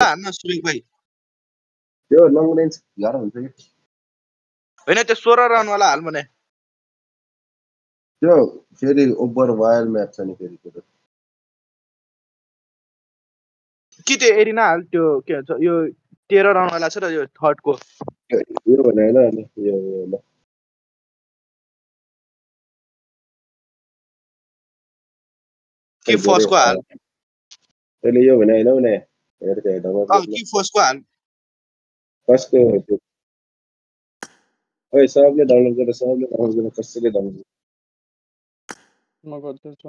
हान्न सुरेश भाइ त्यो लङ रेन्ज गाह्रो हुन्छ कि होइन त्यो 16 रन वाला हाल भने त्यो फेरि ओभर वायर म्याच छ नि फेरि त्यो कि त्यो एरिना हाल त्यो के भन्छ यो 13 रन वाला छ र यो थर्ड को यो भने होइन अनि यो ल के फर्स्ट को हाल त्यसले यो भने होइन भने हेर त्यो हेर्दा कि फर्स्ट को हाल फर्स्टको त्यो ओइ सबले डाउनलोड गरेर कसैले डाउनलोड म गर्दैछु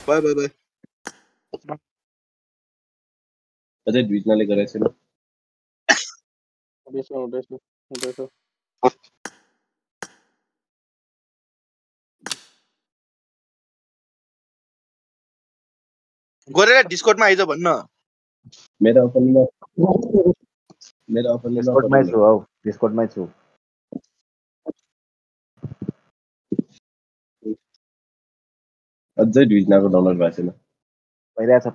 बाइ बाइ बाइ अझै भिजनाले गरेको छैन हुँदैछ गरेर डिस्कर्डमा आइज भन्न मेरो ओपनिङमा डिस्कर्डमै छु हौ डिस्कर्डमै छु अझै भिजनाको डाउनलोड भएको छैन पहिराछ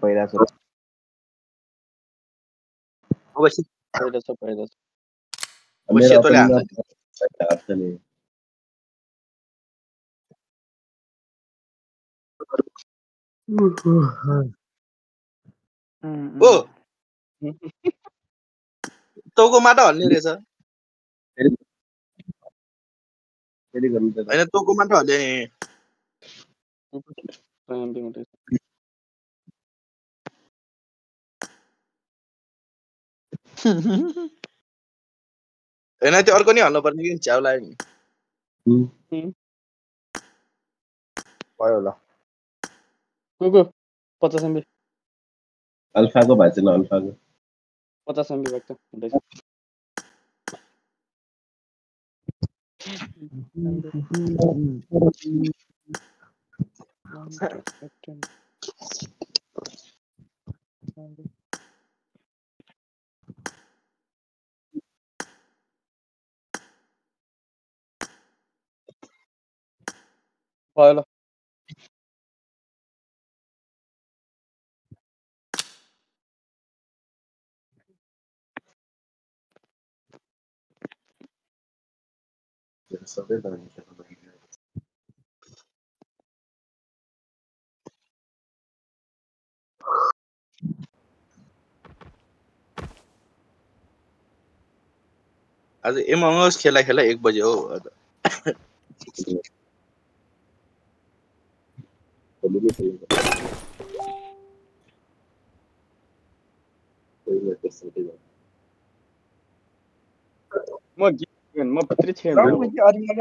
अवश्य पहिला मेरो सेतोले ओपनिङमा हाल्छ नि ओ तँको माटा हल्ने रहेछ फेरि गर्नु त होइन तँको माटा हल्ने होइन त्यो अर्को नि हल्नु पर्ने कि च्याउ लाग्यो नि भयो ल को 50 MB अल्फाको भएको छैन अल्फाको 50 MB भएको छ हुँदैछ भयो ल सबै डाउनलोड आज एमंगस खेला 1 बजे हो म भित्र छिएँ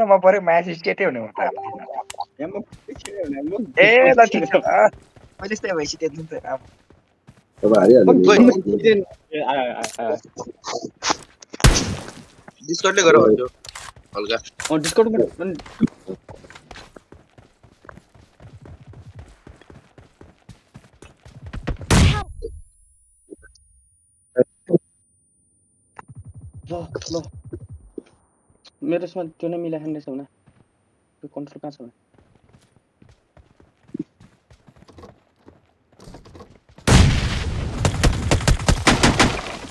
म परे म्याच स्टेटै हुने म त ए ल ठिक छ मैले यस्तै भएपछि त्यति त अब हारिहाल्यो डिस्कर्डले गर भन्छु हल्का डिस्कर्ड ल मेरो यसमा त्यो नै मिलाइखाने रहेछ भने त्यो कन्ट्रोल कहाँ छ भने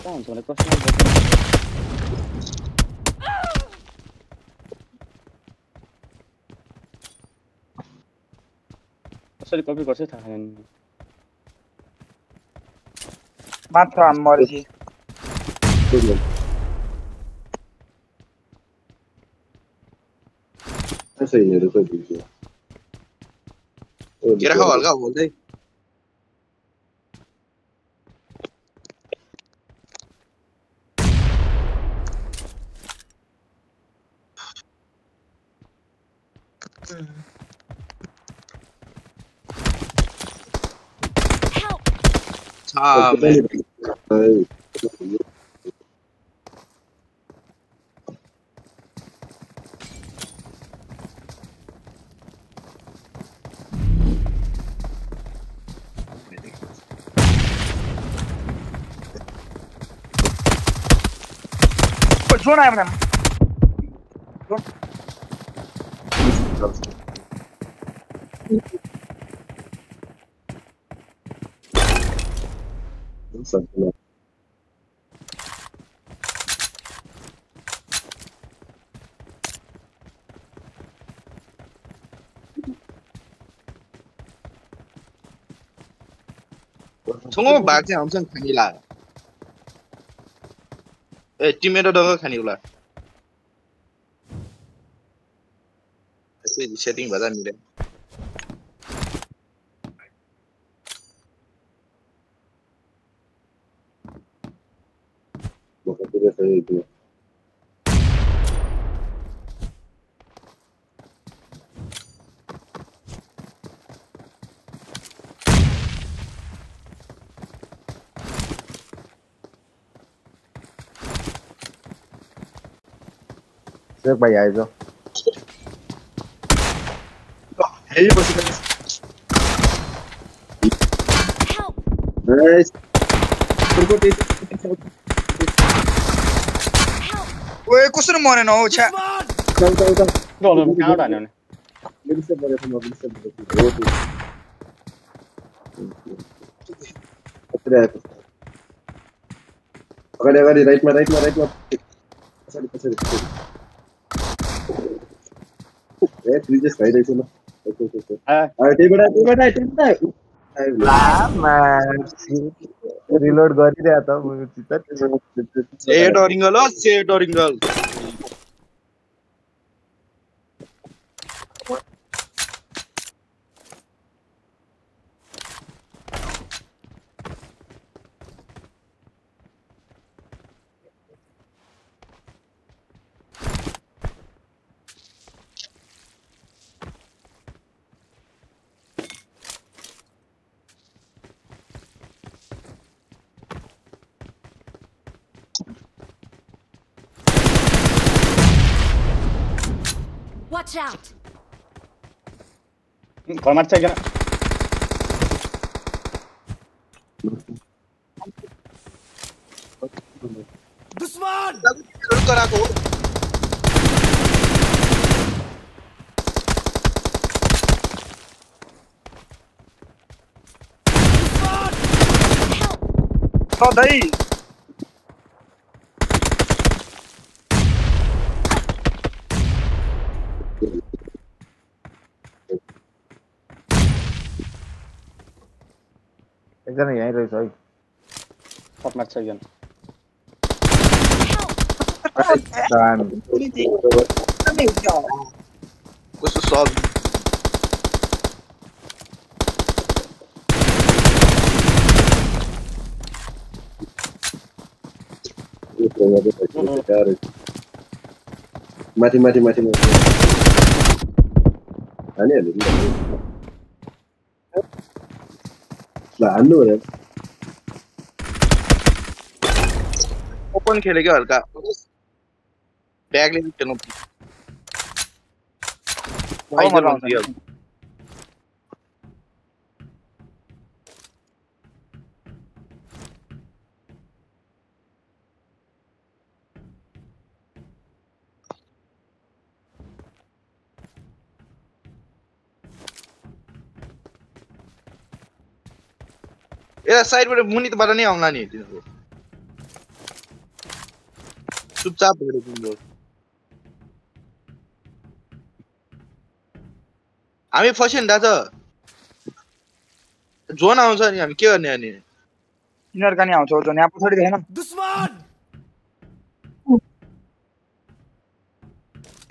कहाँ हुन्छ भने कसरी कपी गर्छ थाहा छैन मात्र मर्जी त्यसै हेरेर चाहिँ भिडियो के राख हल्का बोल्दै जोन आयो भने 성공 막지 엄청 강이라. टीममेट दङ खानी उला यसै सेटिङ भदा मिले एक भाई आइज हेल्ली बसेको नाइस ओए कसरी मरेन हौ छ्या कहाँबाट हान्यो भने अगाडि अगाडि राइटमा पछाडि पछाडि ए क्रिजेस भइरहेछ ल त्यहीबाट रिलोड गरिदिया त सेट ओरिंगल हो सेट ओरिंगल Watch out! घरमा चाहिँ किन दुश्मन कराको हो सधैँ एकजना यहीँ रहेछ है पटमा चाहिँ किन कस्तो सब माथि हानिहाल्यो ल हान्नु हो ओपन खेलेको हल्का ब्यागले खेल्नु फाइजर भन्दियो ए साइडबाट मुनिबाट नै आउला नि तिनीहरु चुपचाप हेर्नु तिम्रो हामी फस्यो नि दाजु जोन आउँछ नि हामी के गर्ने अनि यिनीहरु कहाँ आउँछ जोन यहाँ पछाडि देखेन दुश्मन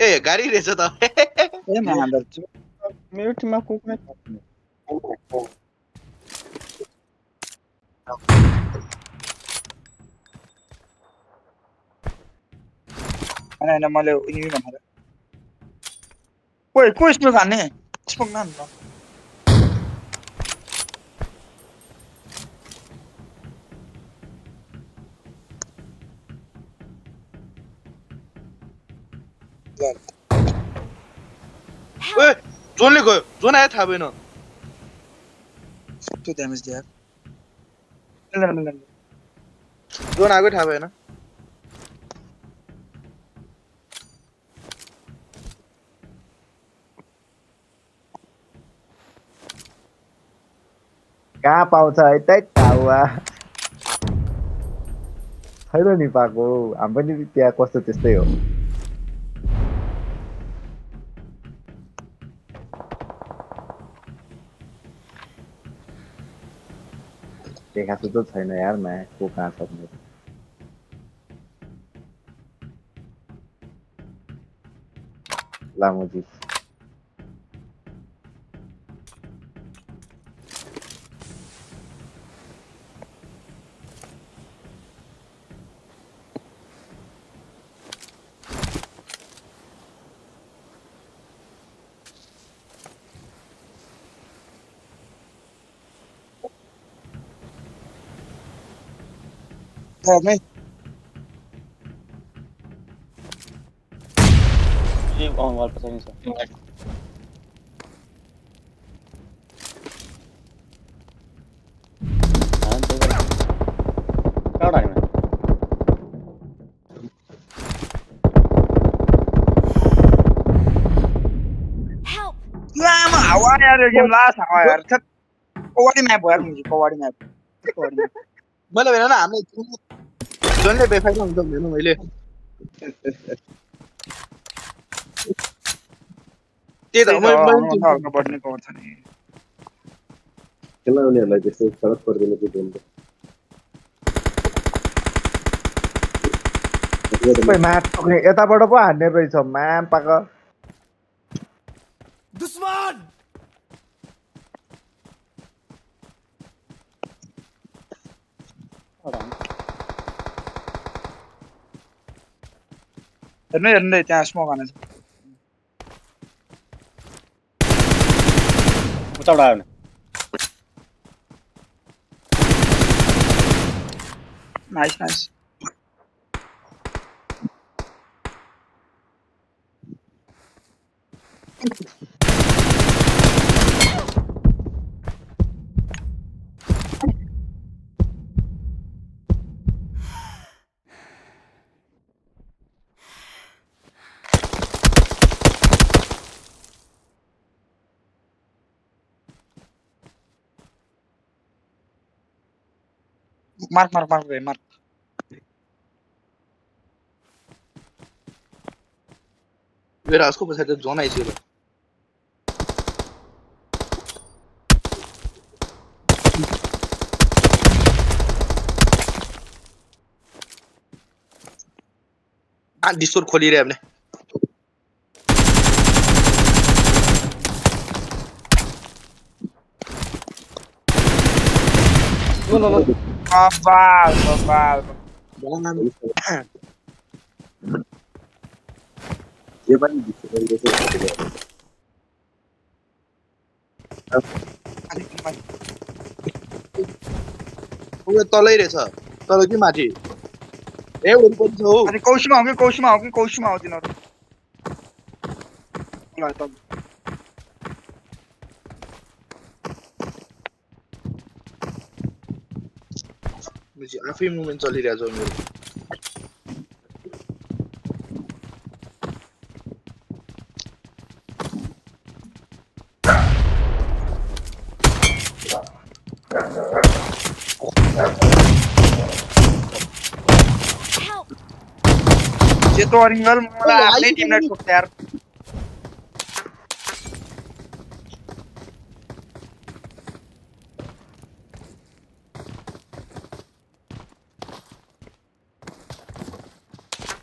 ए गाडी रहेछ त ए महान्दर मेरो टिममा को कुनै हैन मैले इनिमी भनेर ओए को स्मोक हान्ने स्मोक न ओए जोनले गयो जोन आयो थाहा भएन त्यो ड्यामेज दियो मिल्दैन जोन आएको थाहा भएन कहाँ पाउँछ है त हावा छैन नि पाएको हामी पनि त्यहाँ कस्तो त्यस्तै हो देखाएको त छैन यार म्याच को कहाँ छ मेरो लामो जित नहीं ये ऑन वाल पता नहीं सर हां तो काढा है Help! लामा हावा यार यो गेम लास्ट हावा यार थक कवाडी म्याप भयो मुझे कवाडी म्याप मैले भनेन हामीले जसले बेफाइदा हुन्छ भनेन मैले त्यही त मैले हल्का बढ्ने कवर छ नि खेल्न उनीहरूलाई त्यस्तो फरक पर्दैन त्यो गेमको सबै म्याच सक्ने यताबाट पो हान्ने रहेछ म्याम पाक हेर्नु त्यहाँ स्मोक हाने छ उताबाट आयो नाइस नाइस मार्क रे मार्क मेरा उसको पछाडि जोन आइसक्यो ल डिस्कोर्ड खोलिरहे हमने बाल जे पनि दिन्छ उयो तलै रहेछ तल कि माथि ए वरिपरि छ हो अनि कौशीमा हो तिनीहरु ल त मुझे आफै मुभमेन्ट चलिरहेछ मेरो Help! सेतो रिंगल मलाई आफ्नै टिममेट को यार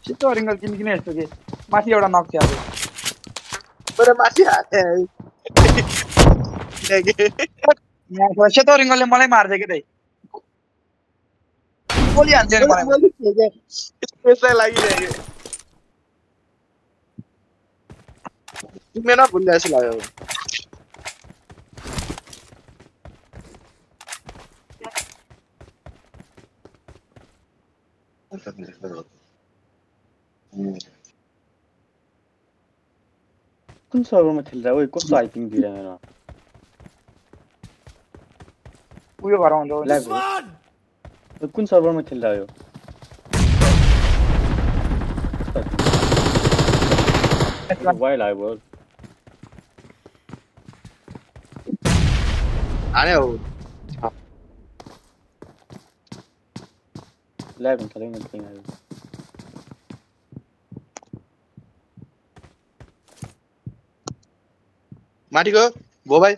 सेतो रिंगल किन यस्तो के माथि एउटा नक छ तर माथि हाते यहाँ सेतो रिंगलले मलाई मार्दै के दाइ गोली हान्छ नि मलाई त्यसलाई लागिरहेको तिमीले भुल्दा जस्तो लाग्यो कुन सर्भरमा खेल्दा ओइ कस्तो आइपिङ दिइरहेन उयो भएर हुन्छ ल्याग कुन सर्भरमा खेल्दा हो वाइल्ड आयो हाने हो ल्याग हुन्छ नि पिङ आयो माथिको भो भाइ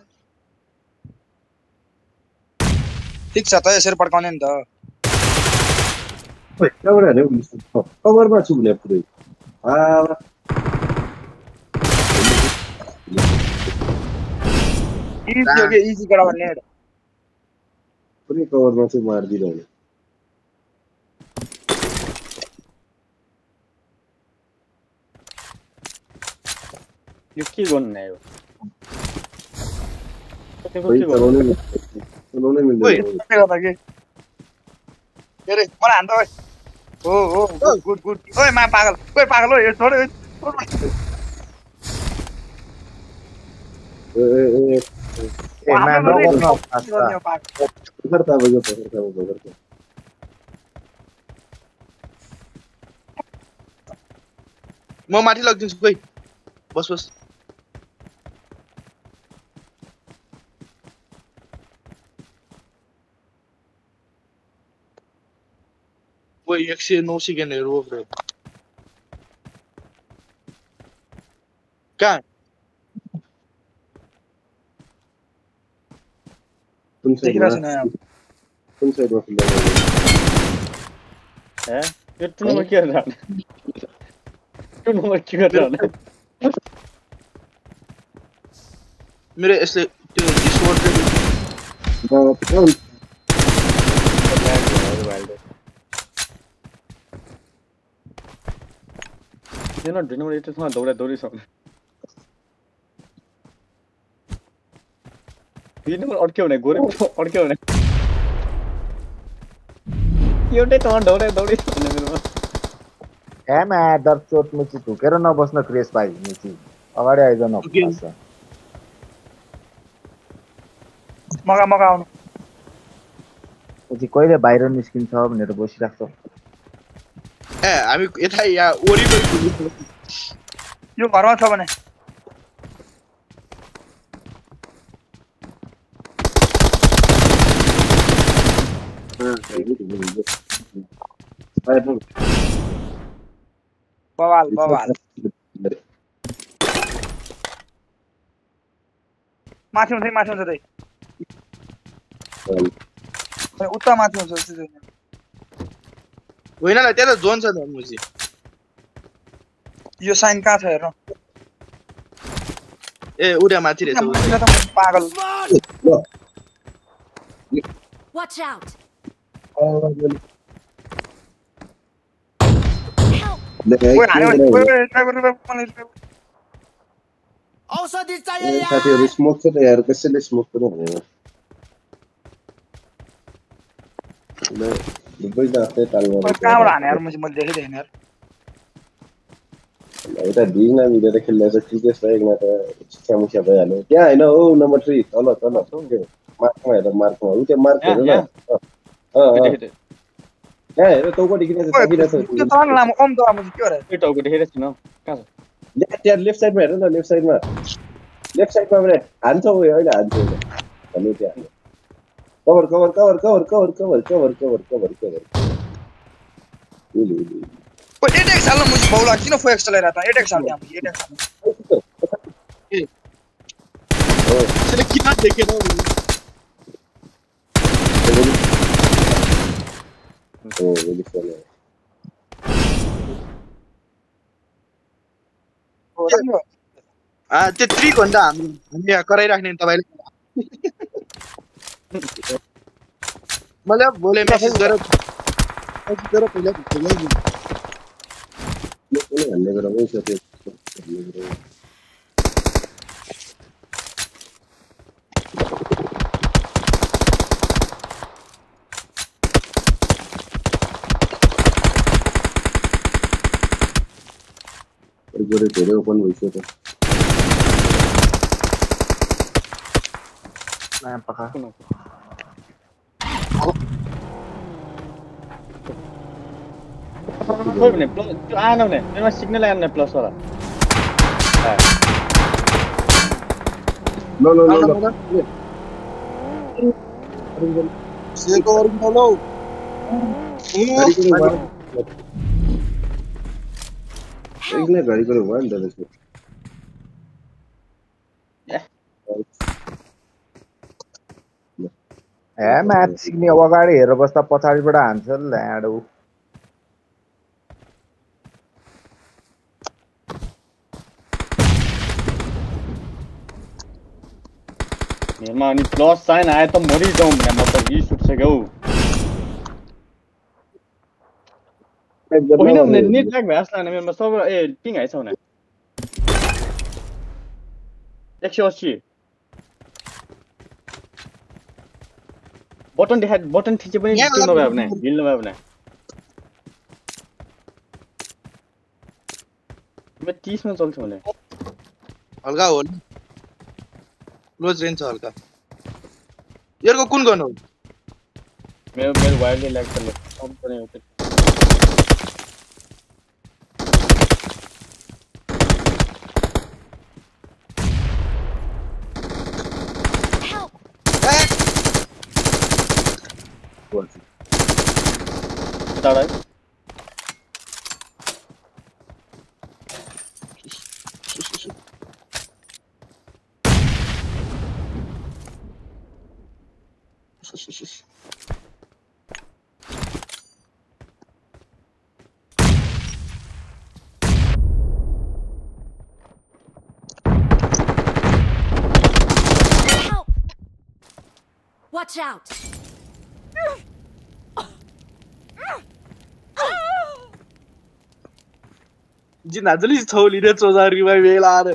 ठिक छ त यसरी पड्काउने नि त ओइ कहाँ हाल्यो कभरमा छु भने पुरै इजी हो के इजी गरा भन्ने पुरै कभरमा छु मार्दिरहने यो के गर्नु न यो खोइ चलाउनै मिल्दैन के गर्दा के अरे मलाई हान्दा ओइ हो हो गुड गुड ओइ मा पागल हो यो छोड ए म्यान नगर्नु गर्दा भयो म माथि लगिदिन्छु खोइ बस बस ओइ 109 सेकेन्डहरु हो ब्रो कहाँ कुन साइडमा हे यो टुर्नामेन्ट के गर्छ टुर्नामेन्ट के गर्छ मेरो यसले त्यो डिसवर्ड किन टुर्नामेन्ट यतिसम्म दौडी सक्छ दिनमा अड्क्यो भने गोरे अड्क्यो भने एउटै त दौडे भन्ने मेरोमा एमा दर्चोट मुची झुकेर नबस्न क्रेस भाइ मुची अगाडि आइजन मगा आउनु मुची कहिले बाहिर निस्किन्छ भनेर बसिराख्छ ए हामी यता यहाँ वरिपरि यो घरमा छ भने बवाल माथि हुन्छ त्यही उता माथि हुन्छ होइन ल त्यता जोन छ त मुजी यो साइन कहाँ छ हेर्नु ए उडा माथि रहेछ पागल Watch out! साथीहरु स्मोक छ त यार कसैले स्मोक पनि हुँदैन कहाँबाट हाने यार मैले देखिरहेन यार एउटा भिडमा मिलेर खेल्दा क्रिकेट भएकोमा त समस्या भइहाल्यो त्यहाँ होइन हो नम्बर 3 तल मार्कमा हेर मार्कमा उ त्यो मार्क हेर न यहाँ हेर तौपट्टि किन ताकिरहेछ त्यो त लामो ओम त लामो के हो र त्यो टाउको देखेर छैन कहाँ छ त्यहाँ लेफ्ट साइडमा हेर न लेफ्ट साइडमा भने हान्छ हो अहिले हान्छ भन्नु त्यहाँ कभर ओ एटेक साल मुझे बौला किन फो एक्स्ट्रा ल्याएर त एटेक साल त्यहाँ एटेक साल त्यसले किन देखेन त्यो 3 घण्टा हामी यहाँ कराइराख्ने तपाईले मलाई बोले मेसेज गर पहिला भन्ने गरेर वही सके gore धेरै ओपन भइसक्यो त ना पका खोइ भने त्यो आएन भने मेरोमा सिग्नल आएन प्लस वाला लो सेको गर्नु लो एकले गाडी गरे भयो नि त त्यसको ए म्याच सिक्ने अगाडि हेरेर बस्दा पछाडिबाट हान्छ ल्याडो मेरोमा अनि प्लस साइन आए त मरिजाउँ भने म त रिस उठ्छ क्या हौ होइन भने नेट ल्याग भइहाल्छ नि मेरोमा सर्भर पिङ आइछ भने 180 बटन थिचे पनि त्यो नभए भने हिल नभए भने म 30 मा चल्छ भने हल्का हो नि क्लोज रेन्ज छ हल्का यरको कुन गर्नु मेरो वायरले ल्याग चल्छ सब पनि हो Alright. Help! Watch out! जिनाजली छौलीले चोजारीमा बेलाएर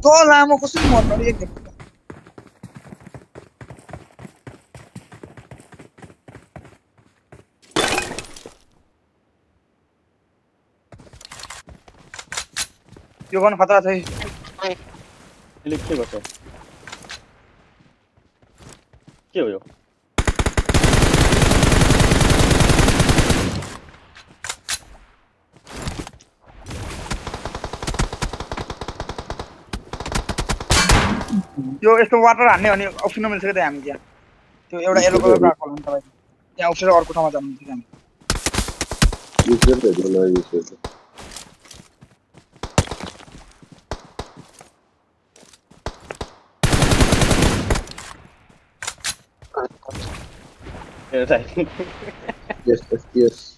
तो लामो कसरी मर्नु एक यो गर्न खतरा छ यसले के गर्छ के हो यो यो यस्तो वाटर हान्ने अनि अप्सन मिल्छ के त हामी त्यहाँ त्यो एउटा येलो कलर भएको होला नि तपाईँ त्यहाँ उठेर अर्को ठाउँमा जानुहुन्छ हामी युज गर्दै युज गर्दै Yes.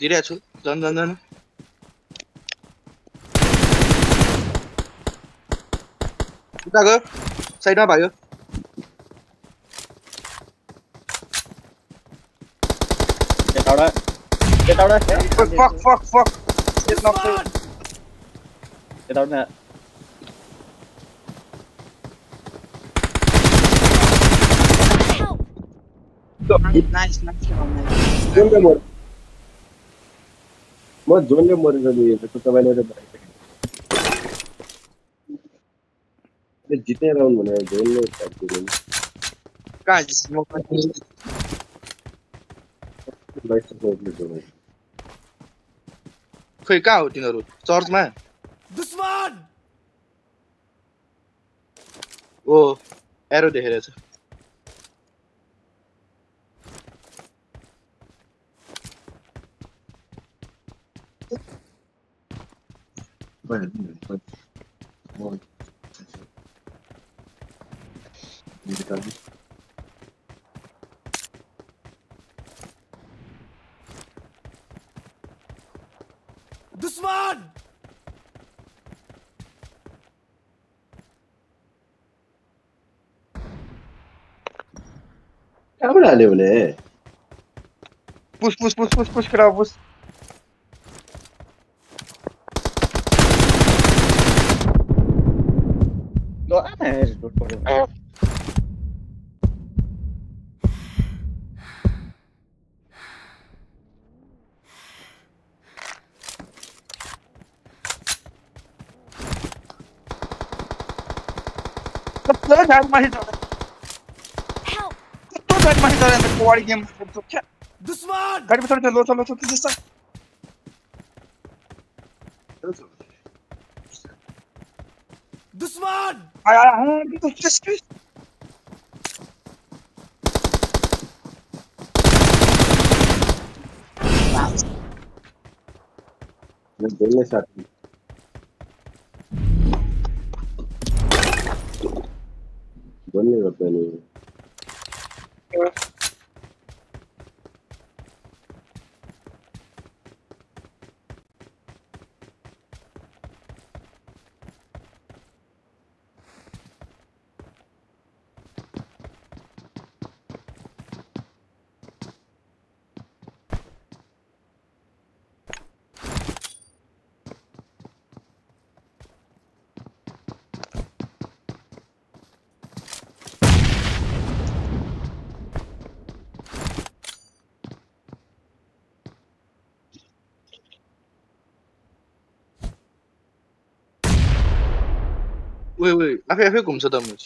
दिइरहेको छु झन् उता गयो साइडमा भाग्यो fuck it's not fair nice म जोनले मरिरहनु यो त तपाईले जित्ने राउन्ड भनेर जोनले सक्दैन कहाँ जित्नु खै कहाँ हो तिनीहरू चर्चमा दुश्मन ओ एरो देखेर छ दुश्मन कहाँबाट हाल्यो भने push kira push No, don't worry. Help! Game. दुश्मन गाडी पछाडि चलो त्यस दुश्मन आया बोल्ने साथी बोल्ने गर्छ नि ओइ ओइ आफै आफै घुम्छ त मुस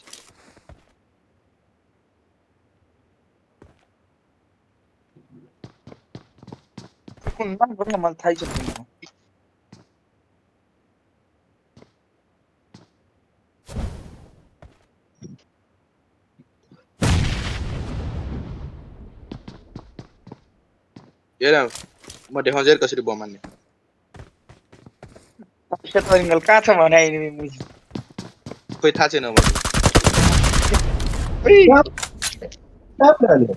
कुन मान गर्न मलाई थाहै छैन हेर म देखाउँछु हेर कसरी बम हान्ने सेट एङ्गल कहाँ छ भने आइने मुजी खोइ थाहा छैन मलाई Tap डाल्यो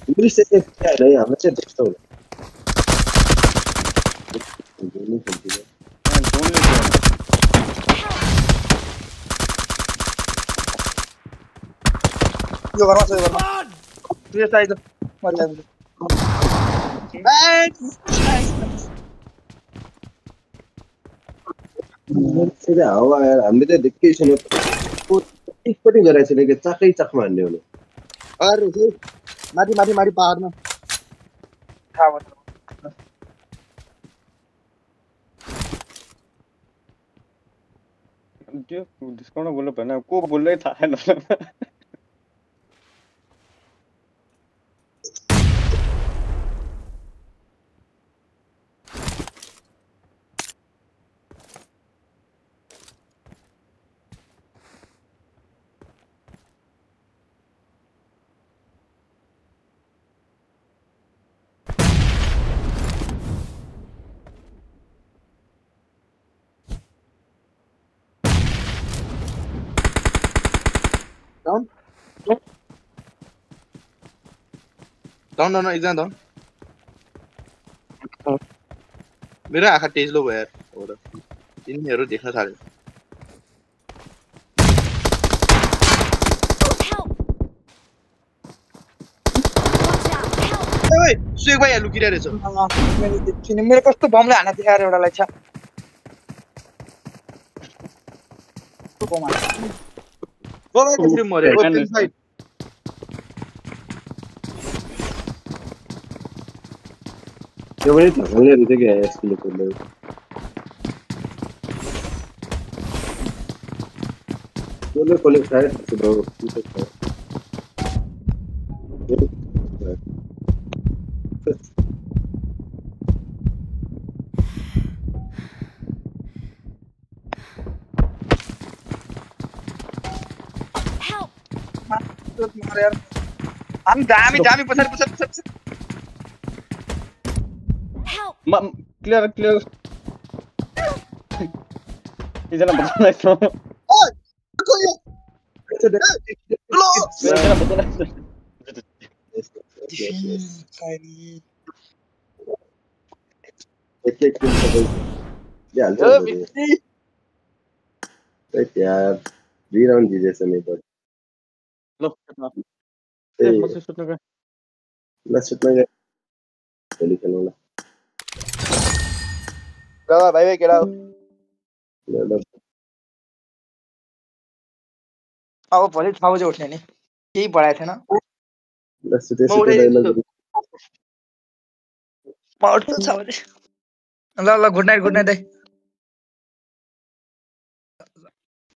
इंग्लिश से क्या है हमें से देखता हूँ यो घरमा यो साइड मर्ला से हावा हामीले त देख्दै छैन एकपटि गरेको छैन कि चाकै चाकमा हान्ने हो अरे हे माथि माथि माथि पहाडमा थाहा भयो त्यो डिस्काउन्ट बोल्नु भएन को बोल्दै थाहा छैन डाउन डाउन डाउन एकजना डाउन मेरो आँखा तेज्लो भयो यार हो र तिनीहरू देख्न थाल्यो ओइ सुएक भाइ लुकिरहेको रहेछ मेरो कस्तो बमले हाना देखाएर एउटालाई छ ओ भाइ कसरी मर्यो ओ पेन साइड त्यो पनि धर्मले रहेछ कि यसले कोले कोले कोले साइड त्यो हामी दामी दामी पछाडि पछाडि पछाडि क्लियर क्लियर एकजना बचाउनु यार 3 राउन्ड जितेछ नि त ल म चाहिँ सुत्नु गएँ ल सुत्न गए भोलि खेलौँ ल भाइ भाइ केटा ल अब भोलि 6 बजे उठ्ने नि केही पढाएको थिएन ल सुते सुते ल म उठ्छु 6 बजे ल ल गुड नाइट दाइ